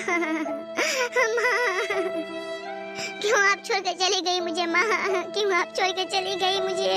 माँ, क्यों आप छोड़ कर चली गई मुझे माँ? क्यों आप छोड़ कर चली गई मुझे?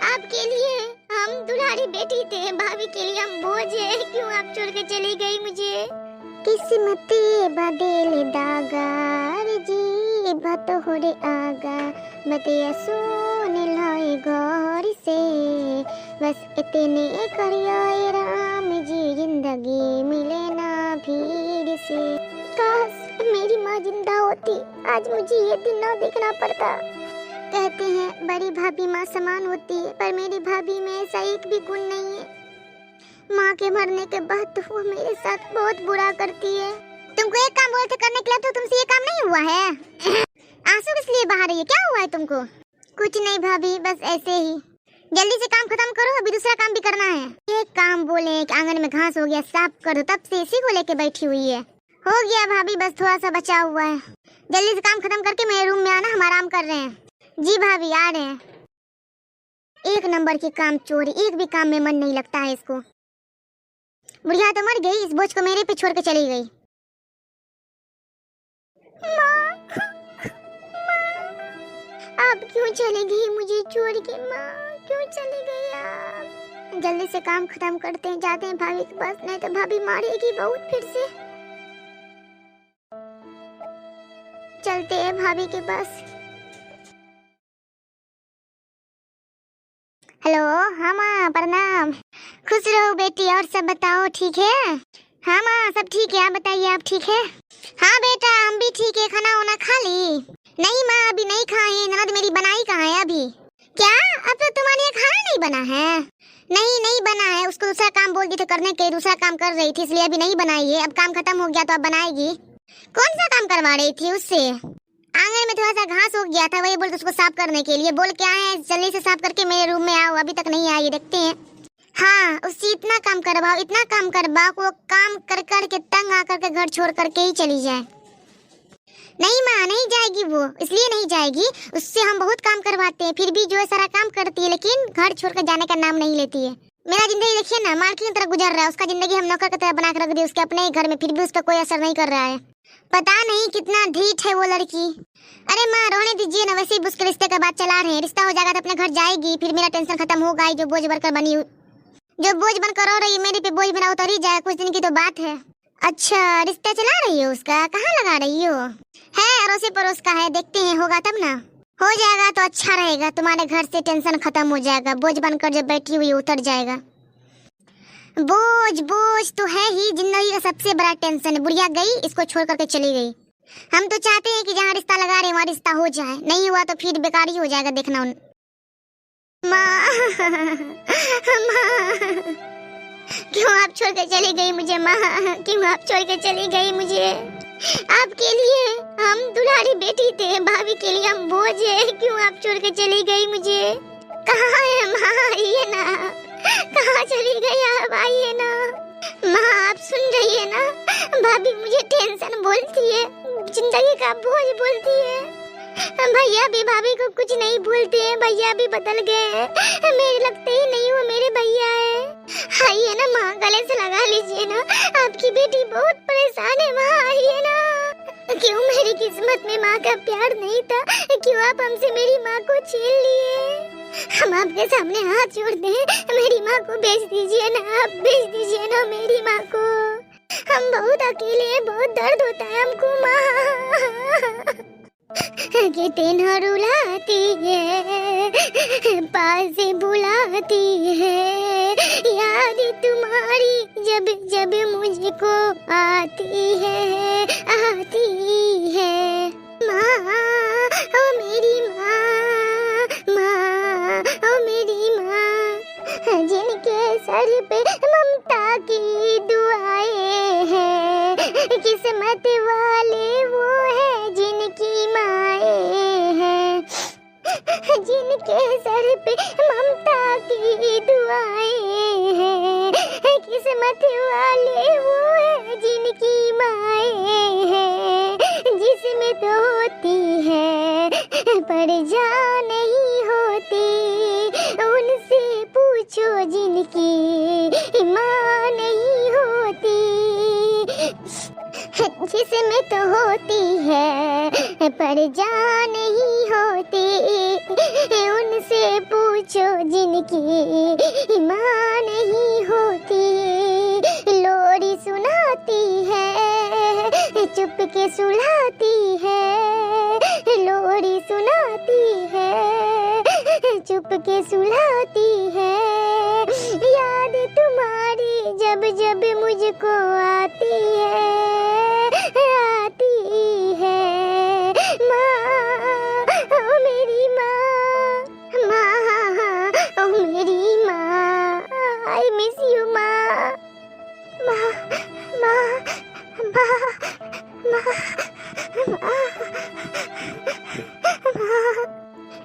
आपके लिए हम दुलारी बेटी थे, भाभी के लिए हम बोझ है। क्यों आप छोड़ कर चली गई मुझे? किस्मत बदल दागार जी बात हो रे आगा बतिया सुन लाए गौर से, बस इतने करियो ए राम जी, जिंदगी मिले ना भीड़ से। काश मेरी माँ जिंदा होती, आज मुझे ये दिन ना देखना पड़ता। कहते हैं बड़ी भाभी माँ समान होती है, पर मेरी भाभी में ऐसा एक भी गुण नहीं है। माँ के मरने के बाद तो वो मेरे साथ बहुत बुरा करती है। तुमको एक काम बोलते करने के लिए, तो तुमसे ये काम नहीं हुआ है। आंसू किस लिए बहा रही है? क्या हुआ है तुमको? कुछ नहीं भाभी, बस ऐसे ही। जल्दी से काम खत्म करो, अभी दूसरा काम भी करना है। एक काम बोले कि आंगन में घास हो गया, साफ कर दो, तब से इसी को लेके बैठी हुई है। हो गया भाभी, बस थोड़ा सा बचा हुआ है। जल्दी से काम खत्म करके मेरे रूम में आना, हम आराम कर रहे हैं। जी भाभी आ रहे हैं। एक नंबर की काम चोरी, एक भी काम में मन नहीं लगता है इसको। बुढ़िया तो मर गई, इस बोझ को मेरे पे छोड़ के चली गई। माँ, आप क्यों चली गई मुझे छोड़ के? माँ क्यों चली गई आप? जल्दी से काम खत्म करते हैं, जाते हैं भाभी के पास, नहीं तो भाभी मारेगी बहुत फिर से। चलते हैं भाभी के पास। हेलो, हाँ माँ प्रणाम। खुश रहो बेटी, और सब बताओ ठीक है? हाँ माँ सब ठीक है, आप बताइए आप ठीक है? हाँ बेटा हम भी ठीक है। खाना वाना खा ली? नहीं माँ अभी नहीं खाए, ननद मेरी बनाई कहाँ है अभी? क्या अब तो तुम्हारे यहाँ खाना नहीं बना है? नहीं बना है, उसको दूसरा काम बोल दी थी करने के, दूसरा काम कर रही थी इसलिए अभी नहीं बनाई है। अब काम खत्म हो गया तो अब बनाएगी। कौन सा काम करवा रही थी उससे? आंगन में थोड़ा सा घास हो गया था, वही बोलते उसको साफ करने के लिए। बोल के आए हैं जल्दी से साफ करके मेरे रूम में आओ, अभी तक नहीं आई, देखते हैं। हाँ उससे इतना काम करवाओ, इतना काम करवाओ, वो काम कर कर के तंग आकर के घर छोड़ करके ही चली जाए। नहीं माँ नहीं जाएगी वो, इसलिए नहीं जाएगी, उससे हम बहुत काम करवाते हैं, फिर भी जो है सारा काम करती है, लेकिन घर छोड़कर जाने का नाम नहीं लेती है। मेरा जिंदगी देखिए ना, मालकिन की तरह गुजर रहा है, उसका जिंदगी हम नौकर की तरह बना कर रख दी उसके अपने ही घर में, फिर भी उसका कोई असर नहीं कर रहा है। पता नहीं कितना ढीठ है वो लड़की। अरे माँ रोने दीजिए ना, वैसे ही उसके रिश्ते का बात चला रहे हैं, रिश्ता हो जाएगा तो अपने घर जाएगी, फिर मेरा टेंशन खत्म होगा। जो बोझ बनकर बनी, जो बोझ बनकर रो रही है मेरे पे, बोझ बना उतर ही जाए, कुछ दिन की तो बात है। अच्छा रिश्ता चला रही हो उसका? कहाँ लगा रही हो? है अड़ोसी पड़ोस का है, देखते हैं होगा तब ना। हो जाएगा तो अच्छा रहेगा, तुम्हारे घर से टेंशन खत्म हो जाएगा, बोझ बनकर जो बैठी हुई उतर जाएगा। बोझ बोझ तो है ही, जिंदगी का सबसे बड़ा टेंशन है। बुढ़िया गई, इसको छोड़ करके चली गई। हम तो चाहते हैं कि जहाँ रिश्ता लगा रहे वहाँ रिश्ता हो जाए, नहीं हुआ तो फिर बेकार ही हो जाएगा देखना उन। माँ क्यों आप छोड़ कर चली गई मुझे? माँ क्यों आप छोड़ कर चली गई मुझे? आपके लिए हम दुलारी बेटी थे, भाभी के लिए हम बोझ है। क्यों आप छोड़ कर चली गई मुझे? कहाँ है माँ? आइए ना, कहाँ चली गई आप? आइए ना माँ, आप सुन रही है ना? भाभी मुझे टेंशन बोलती है, जिंदगी का बोझ बोलती है। भैया भी भाभी को कुछ नहीं बोलते हैं, भैया भी बदल गए हैं, मेरे लगते ही नहीं वो मेरे भैया है। आइए ना माँ, गले से लगा लीजिए ना, आपकी बेटी बहुत परेशान है माँ, आइए ना। क्यों मेरी किस्मत में माँ का प्यार नहीं था? क्यों आप हमसे मेरी माँ को छीन लिए? हम आपके सामने हाथ जोड़ दें, मेरी माँ को भेज दीजिए ना, आप भेज दीजिए ना मेरी माँ को। हम बहुत अकेले हैं, बहुत दर्द होता है हमको माँ। कितना रुलाती है, पास बुलाती है, याद तुम्हारी जब जब मुझको आती है, आती है। माँ ओ मेरी माँ, माँ ओ मेरी माँ, जिनके सर पे ममता की दुआएं हैं, किस्मत वाले वो है जिनकी माएं हैं, जिनके सर पे ममता की दुआएं हैं, किस्मत वाले वो है जिनकी माएं हैं, जिसमें तो होती है पर जान नहीं होती, उनसे पूछो जिनकी माँ नहीं होती। जिसमें तो होती है पर जान नहीं होती, उनसे पूछो जिनकी माँ नहीं होती। लोरी सुनाती है चुप के सुलाती है, लोरी सुनाती है चुप के सुलाती है। याद तुम्हारी जब जब मुझको आती है माँ, ओ मेरी माँ, माँ, ओ मेरी माँ, आई मिस यू माँ, माँ, माँ, माँ, माँ, माँ।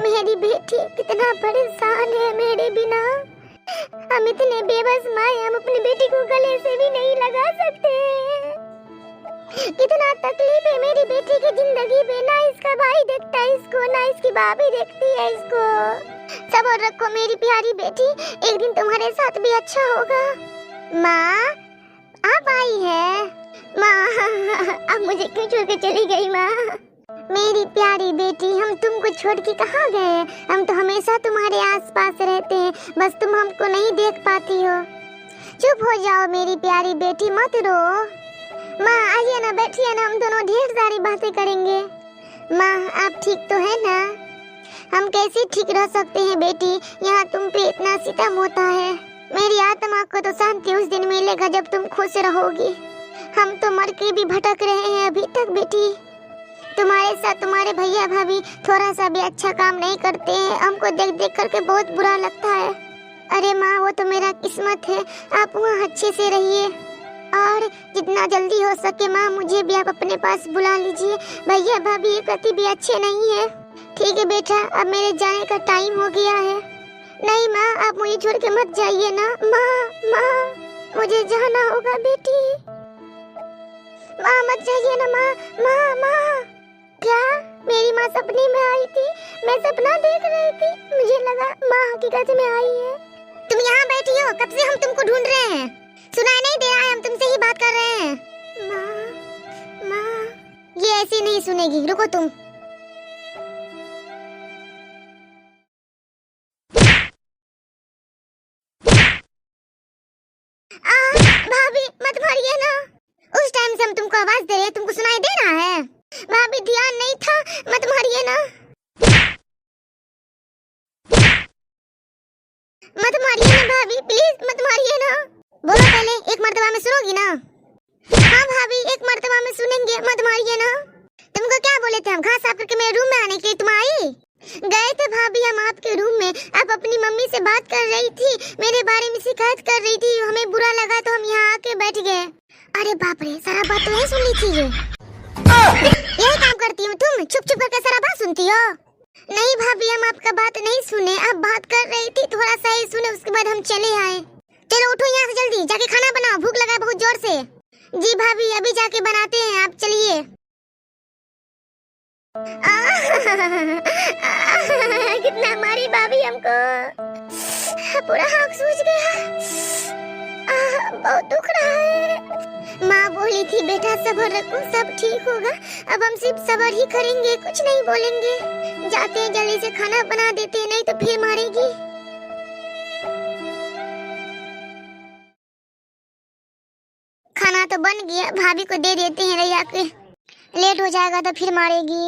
मेरी बेटी कितना परेशान है मेरे बिना। हम इतने बेबस माँ, हम अपनी बेटी को गले से भी नहीं लगा सकते। कितना तकलीफ है मेरी बेटी की जिंदगी में। ना इसका भाई देखता है इसको, ना इसकी भाभी देखती है इसको। सब्र रखो मेरी प्यारी बेटी, एक दिन तुम्हारे साथ भी अच्छा होगा। माँ आप आई है? माँ अब मुझे क्यों छोड़ के चली गई माँ? मेरी प्यारी बेटी, हम तुमको छोड़ के कहाँ गए? हम तो हमेशा तुम्हारे आसपास रहते हैं, बस तुम हमको नहीं देख पाती हो। चुप हो जाओ मेरी प्यारी बेटी, मत रो। माँ आइए ना, बैठिए ना, हम दोनों ढेर सारी बातें करेंगे। माँ आप ठीक तो है ना? हम कैसे ठीक रह सकते हैं बेटी, यहाँ तुम पे इतना सितम होता है। मेरी आत्मा को तो शांति उस दिन मिलेगा जब तुम खुश रहोगी। हम तो मर के भी भटक रहे हैं अभी तक बेटी। तुम्हारे साथ तुम्हारे भैया भाभी थोड़ा सा भी अच्छा काम नहीं करते हैं, हमको देख देख करके बहुत बुरा लगता है। अरे माँ वो तो मेरा किस्मत है, आप वहाँ अच्छे से रहिए और जितना जल्दी हो सके माँ मुझे भी आप अपने पास बुला लीजिए। भैया भाभी एक प्रति भी अच्छे नहीं है। ठीक है बेटा, अब मेरे जाने का टाइम हो गया है। नहीं माँ आप मुझे छोड़ के मत जाइए ना। माँ माँ मुझे जाना होगा बेटी, माँ मत जाइए ना। माँ माँ माँ क्या मेरी माँ सपने में आई थी? मैं सपना देख रही थी, मुझे लगा माँ हकीकत में आई है। तुम यहाँ बैठी हो, कब से हम तुमको ढूंढ रहे हैं। सुनाई नहीं दे रहा है, हम तुमसे ही बात कर रहे हैं। माँ माँ ये ऐसी नहीं सुनेगी, रुको तुम। भाभी मत मारिए ना, उस टाइम से हम तुमको आवाज दे रहे हैं, तुमको सुनाई दे रहा है? भाभी ध्यान नहीं था, मत मारिए ना, मत मारिए ना भाभी, प्लीज मत मारिए ना। बोलो पहले, एक मर्तबा में सुनोगी ना? हाँ भाभी एक मर्तबा में सुनेंगे, मत मारिए ना। तुमको क्या बोले थे हम घास साफ करके मेरे रूम में आने के लिए, तुम आई? गए थे भाभी हम आपके रूम में, आप अपनी मम्मी से बात कर रही थी, मेरे बारे में शिकायत कर रही थी, हमें बुरा लगा तो हम यहाँ आके बैठ गए। अरे बाप रे, सारा बात तो नहीं सुन ली थी ये। यही काम करती हो तुम, चुप चुप करके सारा बात सुनती हो? नहीं भाभी हम आपका बात नहीं सुने, आप बात कर रही थी, थोड़ा सा ही सुने, उसके बाद हम चले आए। चलो उठो यहाँ से जल्दी, जाके खाना बनाओ, भूख लगा है बहुत जोर से। जी भाभी अभी जाके बनाते हैं, आप चलिए। कितना मारी भाभी हमको, पूरा हाथ सूज गया, बहुत दुख रहा है। माँ बोली थी बेटा सब्र रखो, सब ठीक होगा। अब हम सिर्फ सब्र ही करेंगे, कुछ नहीं बोलेंगे। जाते हैं जल्दी से खाना बना देते हैं, नहीं तो फिर मारेगी। खाना तो बन गया, भाभी को दे देते हैं, ले आके लेट हो जाएगा तो फिर मारेगी।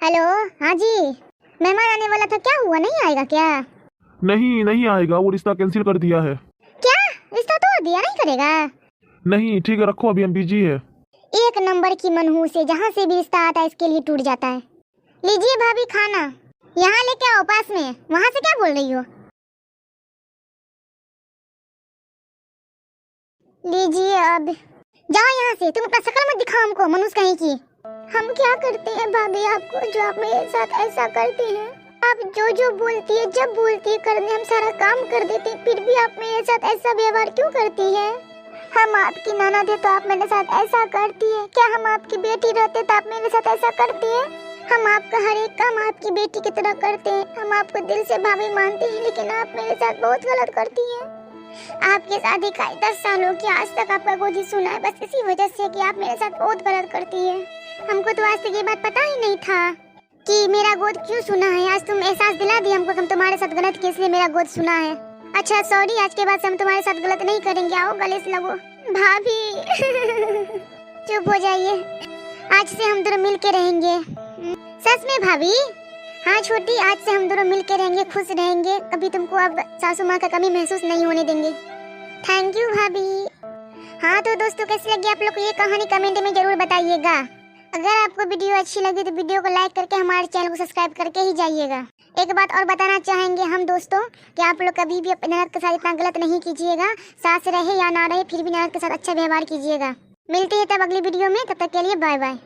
हेलो हाँ जी, मेहमान आने वाला था, क्या हुआ नहीं आएगा क्या? नहीं नहीं आएगा, वो रिश्ता कैंसिल कर दिया है। क्या रिश्ता तोड़ दिया, नहीं करेगा? नहीं ठीक है रखो, अभी हम बिजी है। एक नंबर की मनहूस है, जहाँ से भी रिश्ता आता है इसके लिए टूट जाता है। लीजिए भाभी खाना, यहाँ लेके आओ पास में, वहाँ से क्या बोल रही हो? लीजिए अब जाओ यहाँ से, तुम अपना शक्ल मत दिखाओ हमको, मनुष्य कहीं की। हम क्या करते हैं भाभी आपको, जो आप मेरे साथ ऐसा करते हैं? आप जो जो बोलती है, जब बोलती है करने, हम सारा काम कर देते हैं, फिर भी आप मेरे साथ ऐसा व्यवहार क्यों करती है? हम आपकी ननद है तो आप मेरे साथ ऐसा करती है क्या? हम आपकी बेटी रहते तो आप मेरे साथ ऐसा करती है? हम आपका हर एक काम आपकी बेटी की तरह करते हैं, हम आपको दिल से भाभी मानते हैं, लेकिन आप मेरे साथ बहुत गलत करती हैं। आपकी शादी का 10 साल हो गया, आज तक आपका गोद ही सुना है, बस इसी वजह से कि आप मेरे साथ बहुत गलत करती है। हमको तो आज तक ये बात पता ही नहीं था कि मेरा गोद क्यों सुना है। आज तुम एहसास दिला दी हमको कि हम तुम्हारे साथ गलत किए, इसलिए मेरा गोद सुना है। अच्छा सॉरी, आज के बाद से हम तुम्हारे साथ गलत नहीं करेंगे। आओ गले से लगो। भाभी चुप हो जाइए, आज से हम दोनों मिल के रहेंगे। सच में भाभी? हाँ छोटी, आज से हम दोनों मिल के रहेंगे, खुश रहेंगे, कभी तुमको अब सासू माँ का कमी महसूस नहीं होने देंगे। थैंक यू भाभी। हाँ तो दोस्तों, कैसी लगी आप लोग को ये कहानी कमेंट में जरूर बताइएगा। अगर आपको वीडियो अच्छी लगी तो वीडियो को लाइक करके हमारे चैनल को सब्सक्राइब करके ही जाइएगा। एक बात और बताना चाहेंगे हम दोस्तों कि आप लोग कभी भी अपने ननद के साथ इतना गलत नहीं कीजिएगा। सास रहे या ना रहे, फिर भी ननद के साथ अच्छा व्यवहार कीजिएगा। मिलते हैं तब अगली वीडियो में, तब तक के लिए बाय बाय।